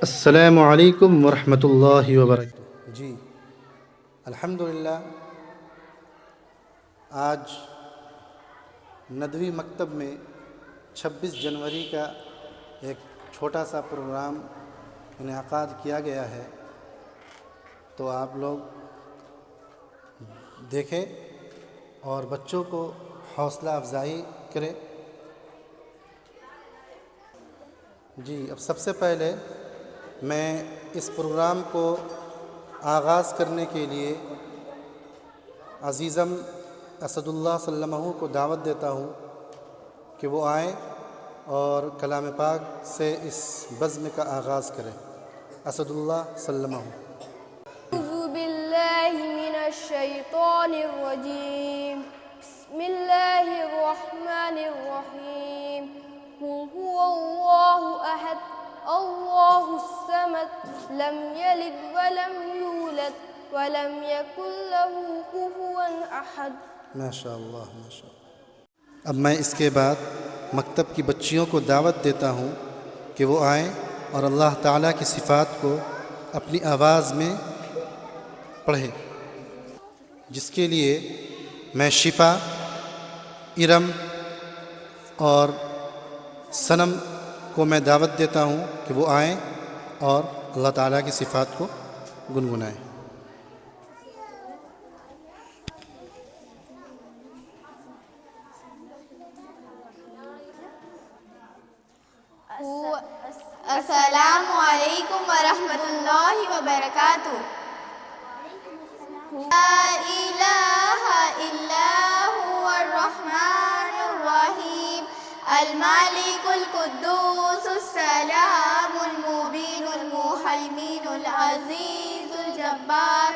السلام علیکم ورحمۃ اللہ وبرکاتہ۔ جی الحمدللہ، آج ندوی مکتب میں 26 جنوری کا ایک چھوٹا سا پروگرام انعقاد کیا گیا ہے، تو آپ لوگ دیکھیں اور بچوں کو حوصلہ افزائی کریں۔ جی اب سب سے پہلے میں اس پروگرام کو آغاز کرنے کے لیے عزیزم اسد اللہ صلی اللہ علیہ وسلم کو دعوت دیتا ہوں کہ وہ آئیں اور کلام پاک سے اس بزم کا آغاز کریں۔ اسد اللہ صلی اللہ علیہ وسلم۔ اعوذ باللہ من الشیطان الرجیم، بسم اللہ الرحمن الرحیم، قل هو اللہ احد اللہ الصمد لم یلد ولم یولد ولم یکن له کفوا احد۔ ماشاء اللہ ماشاء اللہ۔ اب میں اس کے بعد مکتب کی بچیوں کو دعوت دیتا ہوں کہ وہ آئیں اور اللہ تعالیٰ کی صفات کو اپنی آواز میں پڑھیں، جس کے لیے میں شفا، ارم اور صنم کو میں دعوت دیتا ہوں کہ وہ آئیں اور اللہ تعالیٰ کی صفات کو گنگنائیں۔ السلام علیکم ورحمۃ اللہ وبرکاتہ۔ لا الہ الا هو الرحمن الرحیم، المالک القدوس السلام المبین المہیمن العزیز الجبار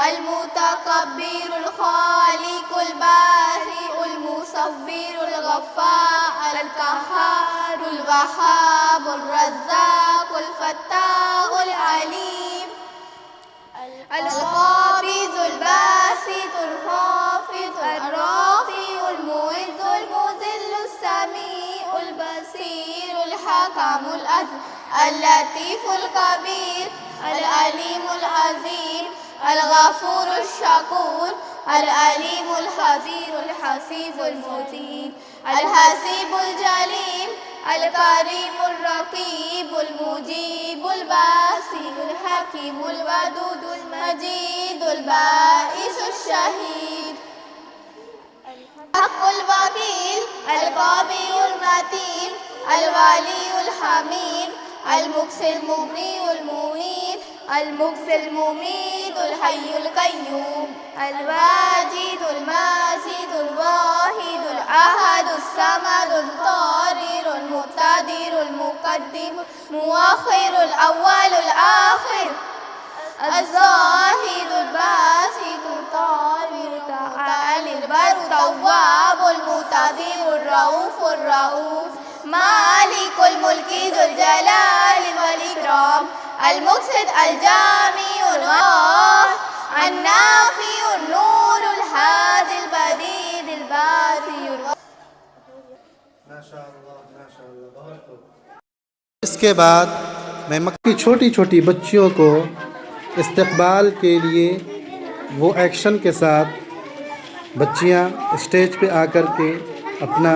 المتکبر الخالق البارئ المصور الغفار القہار الوہاب الرزاق الفتاح العلیم القابض الباسط الخافض الرافع المعز المذل السمیع البصیر الحکم العدل اللطیف الخبیر العلیم العظیم الغفور الشکور العلیم الخبیر الحسیب المجید الحسیب الجلیم الکریم الرقیب المجیب البصیر الحکیم الودود المجید الباعث الشہید الحق الوکیل القوی المتین الولی الحمید المقصی المغنی المعید المقصی الممید الحی القیوم الواجد الماجد الواحد الاحد الصمد القادر المقتدر المقدم المؤخر الاول الاخر الزاهد الباسط الطاهر المتعال البر التواب المتقدم الرؤوف الرؤوف مالك الملك ذو الجلال والإكرام المقسط الجامع الغفور النافع النور الهادي البديع الباقي۔ اس کے بعد میں مکہ کی چھوٹی چھوٹی بچیوں کو استقبال کے لیے وہ ایکشن کے ساتھ بچیاں اسٹیج پہ آ کر کے اپنا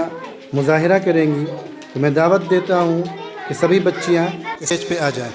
مظاہرہ کریں گی، تو میں دعوت دیتا ہوں کہ سبھی بچیاں اسٹیج پہ آ جائیں۔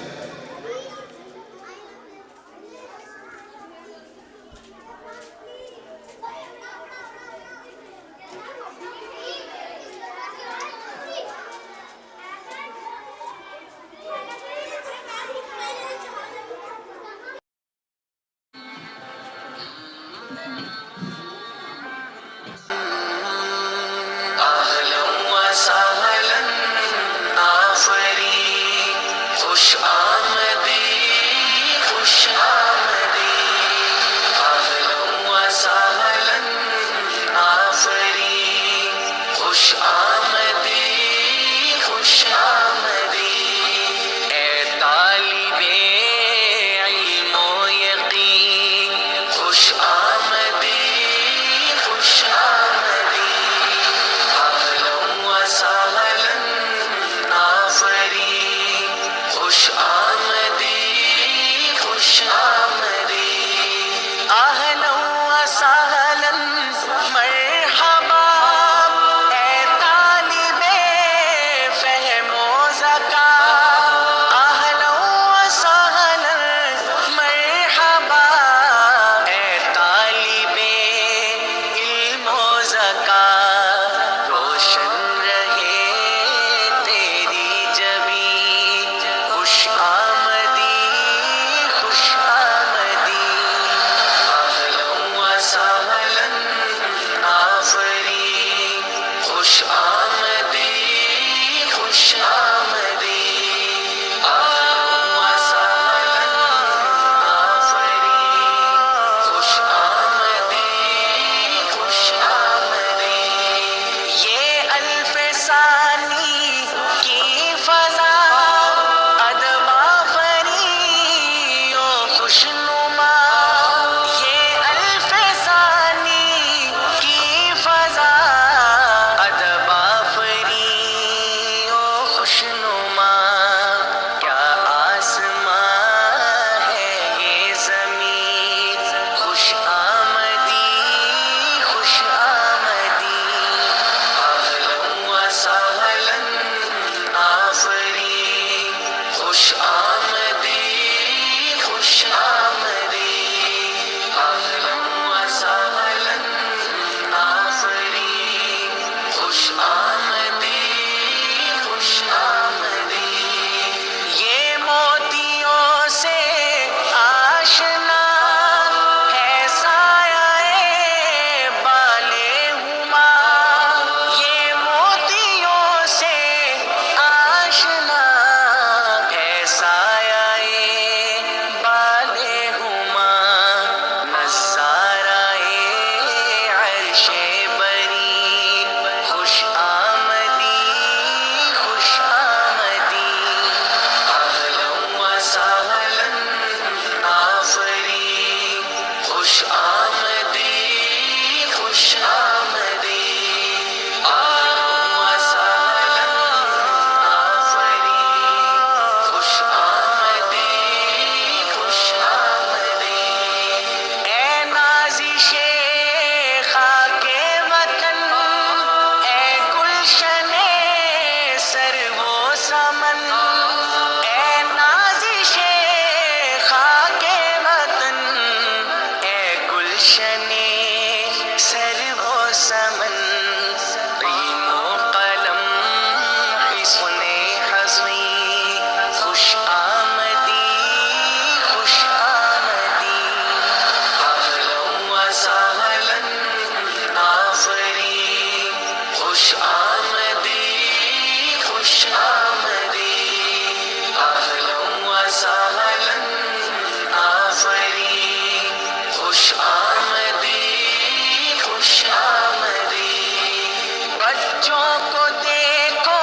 بچوں کو دیکھو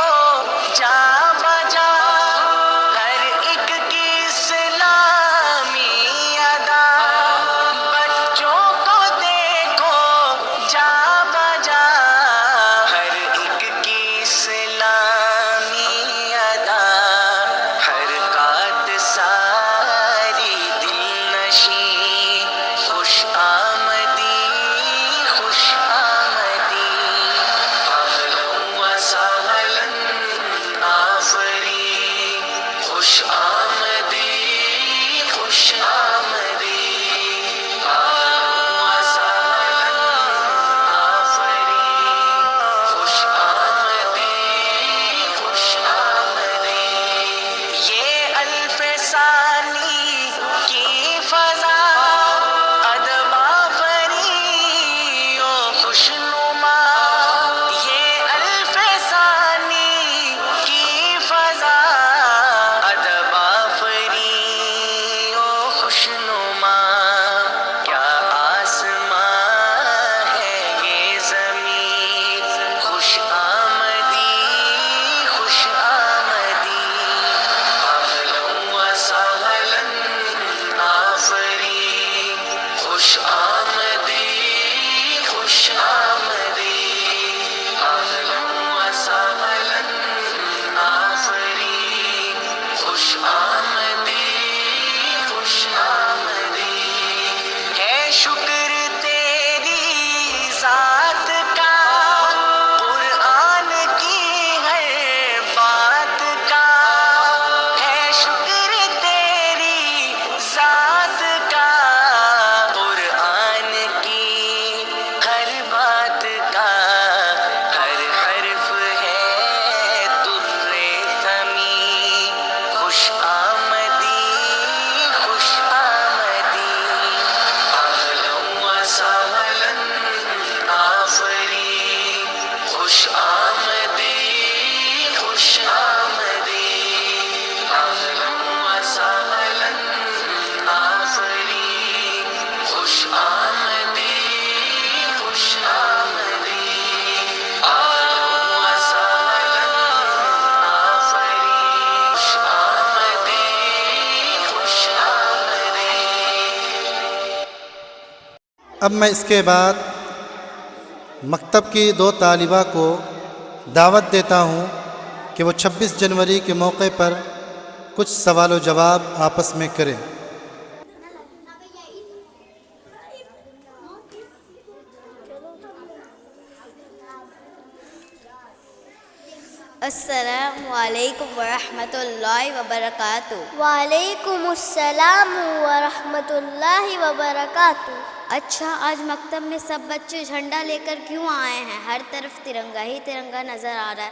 جا بجا ہر ایک کی اسلامی ادا بچوں کو دیکھو جا بجا ہر ایک کی اسلامی ادا حرکات ساری دل نشیں خوش آمدی خوش آمدی اہلا و سہلا آفرین خوش آمدی خوش آمدی اہلا و سہلا آفرین خوش آمدی خوش آمدی یہ الف ثانی کی فضا ادب آفری و خوشنما یہ الف ثانی کی فضا ادب آفری و خوشنما کیا آسمان ہے یہ زمین خوش آمدی خوش آمدی اہلا و سہلا آفرین خوش آمدی خوش آمدی اہلا و سہلا آفرین خوش آمدی خوش آمدی ہے شکر تیری ذات کا قرآن کی ہر بات کا ہے شکر تیری ذات کا قرآن کی ہر بات کا ہر حرف ہے در ثمی خوش آمدی خوش آمدی اہلا و سہلا آفرین خوش آمدی خوش آمدی اہلا و سہلا آفرین خوش آمدی خوش آمدی اہلا و سہلا آفرین خوش آمدی خوش آمدی اب میں اس کے بعد مکتب کی 2 طالبہ کو دعوت دیتا ہوں کہ وہ 26 جنوری کے موقع پر کچھ سوال و جواب آپس میں کریں۔ السلام علیکم ورحمۃ اللہ وبرکاتہ۔ وعلیکم السلام ورحمۃ اللہ وبرکاتہ۔ اچھا، آج مکتب میں سب بچے جھنڈا لے کر کیوں آئے ہیں؟ ہر طرف ترنگا ہی ترنگا نظر آ رہا ہے۔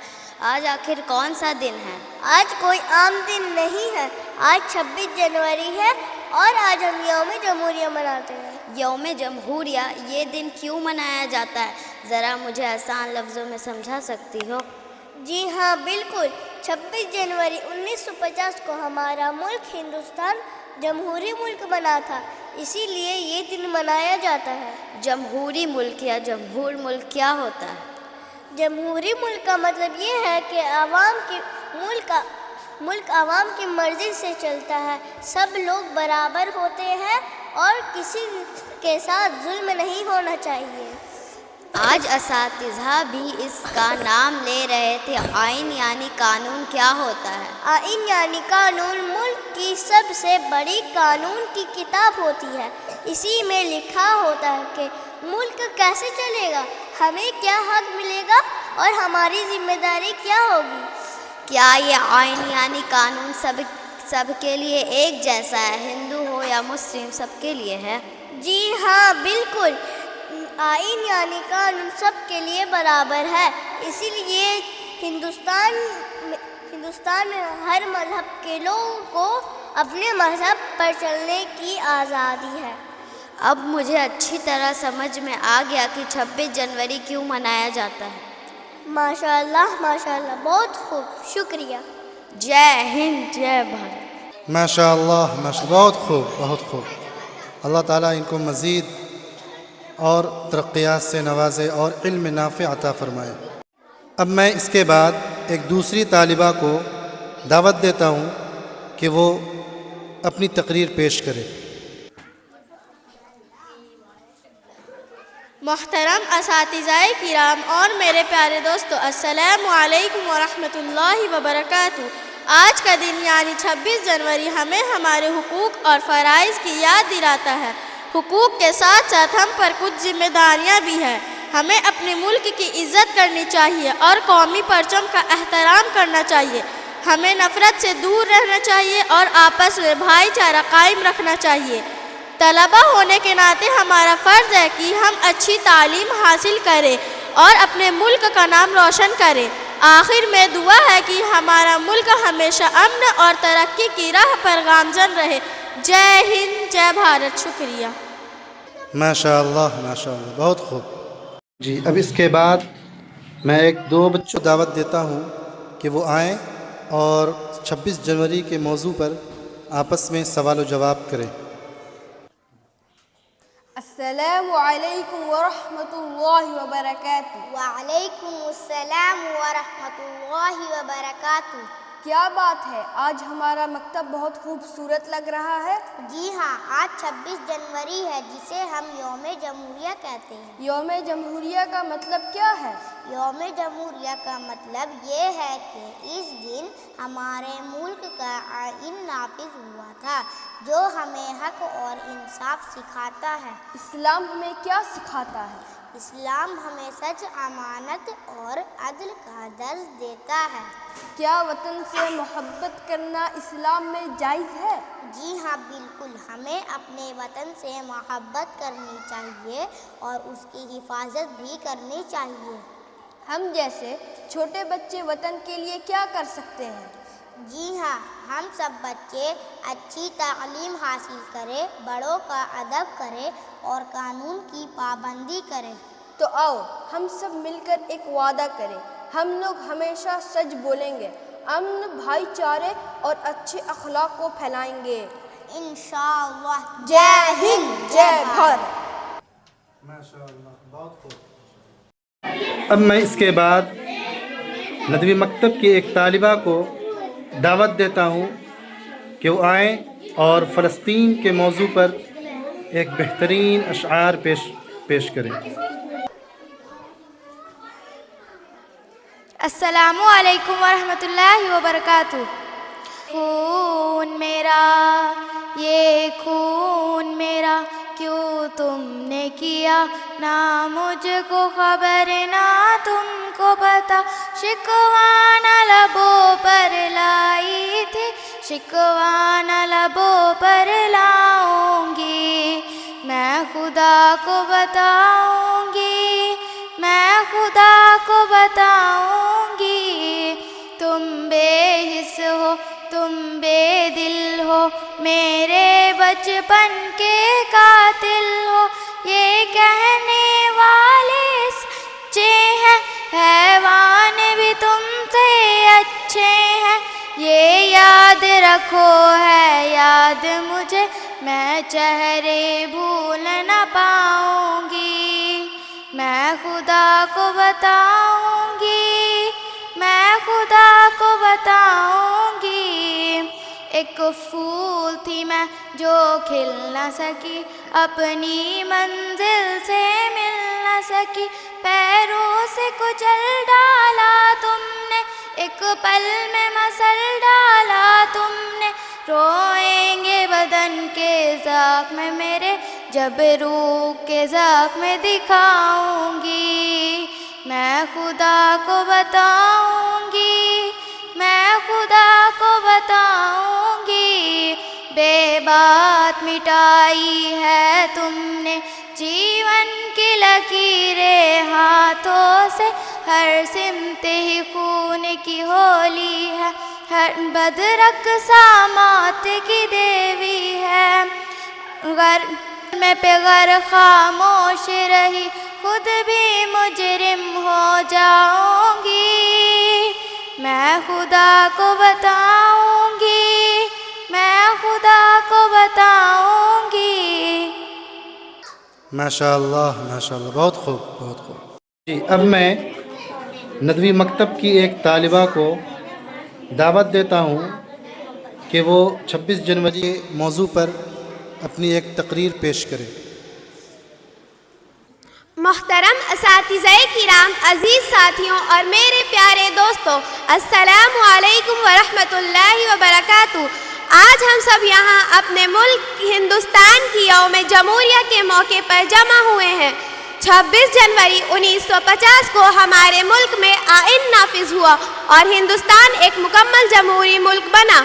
آج آخر کون سا دن ہے؟ آج کوئی عام دن نہیں ہے، آج 26 جنوری ہے اور آج ہم یوم جمہوریہ مناتے ہیں۔ یوم جمہوریہ، یہ دن کیوں منایا جاتا ہے؟ ذرا مجھے آسان لفظوں میں سمجھا سکتی ہو؟ جی ہاں بالکل، 26 جنوری 1950 کو ہمارا ملک ہندوستان جمہوری ملک بنا تھا، اسی لیے یہ دن منایا جاتا ہے۔ جمہوری ملک یا جمہور ملک کیا ہوتا ہے؟ جمہوری ملک کا مطلب یہ ہے کہ ملک عوام کی مرضی سے چلتا ہے، سب لوگ برابر ہوتے ہیں اور کسی کے ساتھ ظلم نہیں ہونا چاہیے۔ آج اساتذہ بھی اس کا نام لے رہے تھے۔ آئین یعنی قانون کیا ہوتا ہے؟ آئین یعنی قانون ملک کی سب سے بڑی قانون کی کتاب ہوتی ہے، اسی میں لکھا ہوتا ہے کہ ملک کیسے چلے گا، ہمیں کیا حق ملے گا اور ہماری ذمہ داری کیا ہوگی۔ کیا یہ آئین یعنی قانون سب کے لیے ایک جیسا ہے؟ ہندو ہو یا مسلم، سب کے لیے ہے؟ جی ہاں بالکل، آئین یعنی قانون سب کے لیے برابر ہے، اسی لیے ہندوستان میں ہر مذہب کے لوگوں کو اپنے مذہب پر چلنے کی آزادی ہے۔ اب مجھے اچھی طرح سمجھ میں آ گیا کہ 26 جنوری کیوں منایا جاتا ہے۔ ماشاءاللہ ماشاءاللہ، بہت خوب، شکریہ۔ جے ہند، جے بھارت۔ ماشاء اللہ بہت خوب بہت خوب۔ اللہ تعالیٰ ان کو مزید اور ترقیات سے نوازے اور علم نافع عطا فرمائے۔ اب میں اس کے بعد ایک دوسری طالبہ کو دعوت دیتا ہوں کہ وہ اپنی تقریر پیش کرے۔ محترم اساتذہ کرام اور میرے پیارے دوستو، السلام علیکم ورحمۃ اللہ وبرکاتہ۔ آج کا دن یعنی 26 جنوری ہمیں ہمارے حقوق اور فرائض کی یاد دلاتا ہے۔ حقوق کے ساتھ ساتھ ہم پر کچھ ذمہ داریاں بھی ہیں۔ ہمیں اپنے ملک کی عزت کرنی چاہیے اور قومی پرچم کا احترام کرنا چاہیے۔ ہمیں نفرت سے دور رہنا چاہیے اور آپس میں بھائی چارہ قائم رکھنا چاہیے۔ طلبہ ہونے کے ناطے ہمارا فرض ہے کہ ہم اچھی تعلیم حاصل کریں اور اپنے ملک کا نام روشن کریں۔ آخر میں دعا ہے کہ ہمارا ملک ہمیشہ امن اور ترقی کی راہ پر گامزن رہے۔ جے ہند، جے بھارت۔ شکریہ۔ ماشاء اللہ ماشاء اللہ، بہت خوب۔ جی اب اس کے بعد میں ایک دو بچوں کو دعوت دیتا ہوں کہ وہ آئیں اور 26 جنوری کے موضوع پر آپس میں سوال و جواب کریں۔ السلام علیکم ورحمۃ اللہ وبرکاتہ۔ وعلیکم السلام ورحمۃ اللہ وبرکاتہ۔ کیا بات ہے، آج ہمارا مکتب بہت خوبصورت لگ رہا ہے۔ جی ہاں، آج 26 جنوری ہے جسے ہم یوم جمہوریہ کہتے ہیں۔ یوم جمہوریہ کا مطلب کیا ہے؟ یوم جمہوریہ کا مطلب یہ ہے کہ اس دن ہمارے ملک کا آئین نافذ ہوا تھا جو ہمیں حق اور انصاف سکھاتا ہے۔ اسلام ہمیں کیا سکھاتا ہے؟ اسلام ہمیں سچ، امانت اور عدل کا درس دیتا ہے۔ کیا وطن سے محبت کرنا اسلام میں جائز ہے؟ جی ہاں بالکل، ہمیں اپنے وطن سے محبت کرنی چاہیے اور اس کی حفاظت بھی کرنی چاہیے۔ ہم جیسے چھوٹے بچے وطن کے لیے کیا کر سکتے ہیں؟ جی ہاں، ہم سب بچے اچھی تعلیم حاصل کریں، بڑوں کا ادب کریں اور قانون کی پابندی کریں۔ تو آؤ ہم سب مل کر ایک وعدہ کریں، ہم لوگ ہمیشہ سچ بولیں گے، امن، بھائی چارے اور اچھے اخلاق کو پھیلائیں گے۔ انشاءاللہ۔ جے ہند، جے بھارت۔ ماشاء اللہ، بہت خوب۔ اب میں اس کے بعد ندوی مکتب کی ایک طالبہ کو دعوت دیتا ہوں کہ وہ آئیں اور فلسطین کے موضوع پر ایک بہترین اشعار پیش کریں۔ السلام علیکم ورحمۃ اللہ وبرکاتہ۔ خون میرا، یہ خون میرا، کیوں تم نے کیا نہ مجھ کو خبر نہ تم کو پتا، شکوانہ لبوں پر لائی تھی، شکوانہ لبوں پر لاؤں گی، میں خدا کو بتاؤں گی، میں خدا کو بتاؤں گی، تم بے حس ہو، تم بے دل ہو، میرے بچپن کے قاتل ہو، یہ کہنے والے سچے ہیں، حیوان بھی تم سے اچھے ہیں، یہ یاد رکھو ہے یاد مجھے، میں چہرے بھول نہ پاؤں گی، میں خدا کو بتاؤں گی، میں خدا کو بتاؤں گی۔ ایک پھول تھی میں جو کھل نہ سکی، اپنی منزل سے مل نہ سکی، پیروں سے کچل ڈالا تم نے، ایک پل میں مسل ڈالا تم نے، روئیں گے بدن کے زخم میرے، جب روح کے زخم دکھاؤں گی، میں خدا کو بتاؤں گی، میں خدا کو بتاؤں گی، بے بات مٹائی ہے تم نے، جیون کی لکیریں ہاتھوں سے، ہر سمت ہی خون کی ہولی ہے، ہر بدرق سامات کی دیوی ہے، میں پہ غر خاموش رہی، خود بھی مجرم ہو جاؤں گی، میں خدا کو بتاؤں گی، میں خدا کو بتاؤں گی۔ ماشاء اللہ ماشاء اللہ، بہت خوب بہت خوب۔ جی اب میں ندوی مکتب کی ایک طالبہ کو دعوت دیتا ہوں کہ وہ 26 جنوری کے موضوع پر اپنی ایک تقریر پیش کرے۔ محترم اساتذہ کرام، عزیز ساتھیوں اور میرے پیارے دوستوں، السلام علیکم ورحمۃ اللہ وبرکاتہ۔ آج ہم سب یہاں اپنے ملک ہندوستان کی یوم جمہوریہ کے موقع پر جمع ہوئے ہیں۔ 26 جنوری 1950 کو ہمارے ملک میں آئین نافذ ہوا اور ہندوستان ایک مکمل جمہوری ملک بنا۔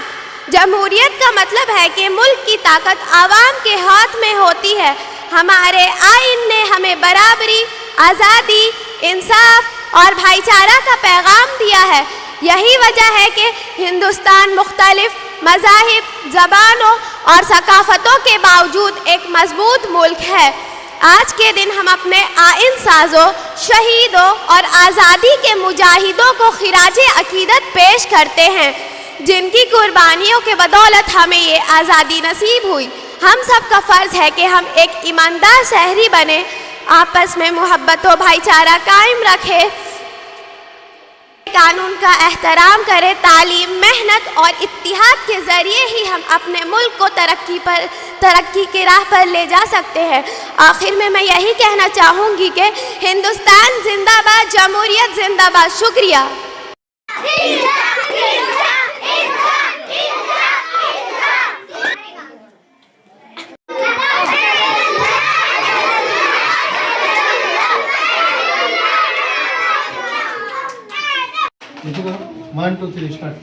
جمہوریت کا مطلب ہے کہ ملک کی طاقت عوام کے ہاتھ میں ہوتی ہے۔ ہمارے آئین نے ہمیں برابری، آزادی، انصاف اور بھائی چارہ کا پیغام دیا ہے۔ یہی وجہ ہے کہ ہندوستان مختلف مذاہب، زبانوں اور ثقافتوں کے باوجود ایک مضبوط ملک ہے۔ آج کے دن ہم اپنے آئین سازوں، شہیدوں اور آزادی کے مجاہدوں کو خراج عقیدت پیش کرتے ہیں، جن کی قربانیوں کے بدولت ہمیں یہ آزادی نصیب ہوئی۔ ہم سب کا فرض ہے کہ ہم ایک ایماندار شہری بنیں، آپس میں محبت و بھائی چارہ قائم رکھیں، قانون کا احترام کریں۔ تعلیم، محنت اور اتحاد کے ذریعے ہی ہم اپنے ملک کو ترقی کی راہ پر لے جا سکتے ہیں۔ آخر میں یہی کہنا چاہوں گی کہ ہندوستان زندہ باد، جمہوریت زندہ باد۔ شکریہ۔ One two three start.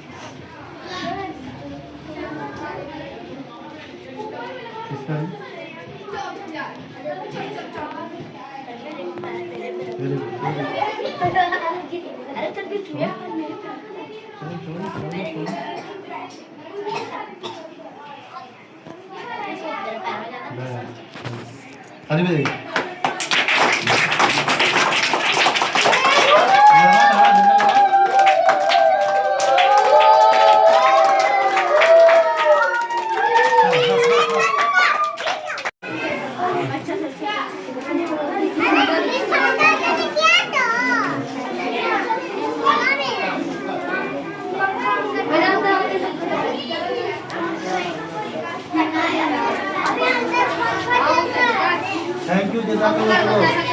Thank you, جزاک اللہ۔